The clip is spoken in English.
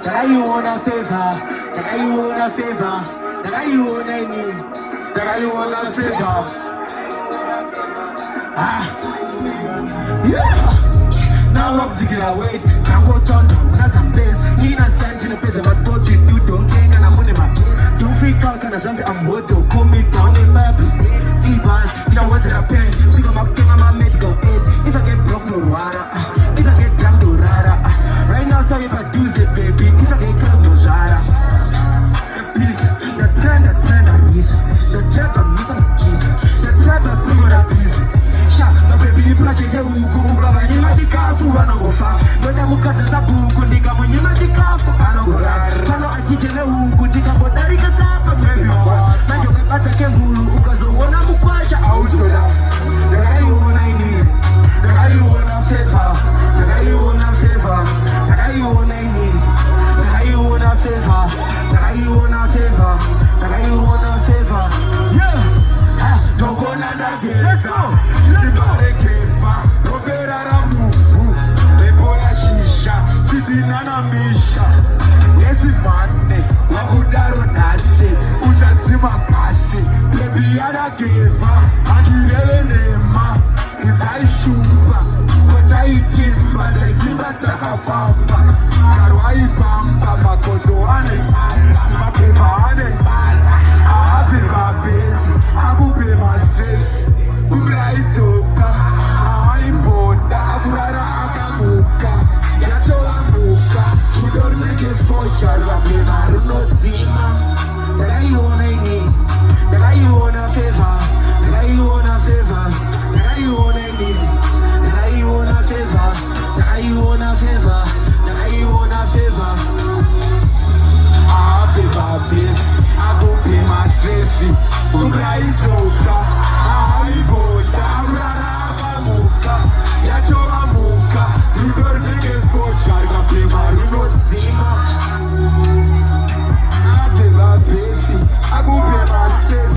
you wanna favor, you wanna favor, you wanna need, you wanna favor. Yeah. Now I'm digging away. Now what on now some place. Need a stand in the place of a thought you do don't gang and I'm on my place. Don't freak out and I'm what to call me down in fabric. See bars, you know what I pay. She got my king on my medical aid. If I get broke, no rara. If I get drunk, no rara. Right now, sorry if I do it, baby. If I get close, no rara. Please, the trend, the reason. The trend, the reason, Jesus. The trend, the reason, the reason. Sha, the baby, you project, you go, you might be careful, I don't go far. But I will cut the book, when they come, you might be careful, I don't go far. Kano atike le huku, tika bodarika sapa, baby, na yo atake hulu, ukazo wana mukwasha, auzoda. The guy you wanna need, the guy you wanna favor, the guy you wanna favor, the guy you wanna need, the guy you wanna favor, the guy you wanna favor, the guy you wanna favor. Yeah, no go nada get. Let's go, let's go. Roberara mufu, eboya shisha, titi nana misha. Yesi mane, wakudaro nasi, usatima pasi. Baby yada geva, akilele nema. Itai shumba, kotai timba, le timba takafamba. Karwai bamba, makoso ane, mapema ane. Ahati babesi, akube masfesi. Ubraitoka, aimboda, aburara akamuka. Yatola muka, udormeke focha, rapema runozima. The guy you wanna need, the guy you wanna favor, the guy you wanna favor, the guy you wanna need, the guy you wanna favor, the guy you wanna favor, the guy you wanna favor. I take my best, I go pay my stress. Ubraitoka.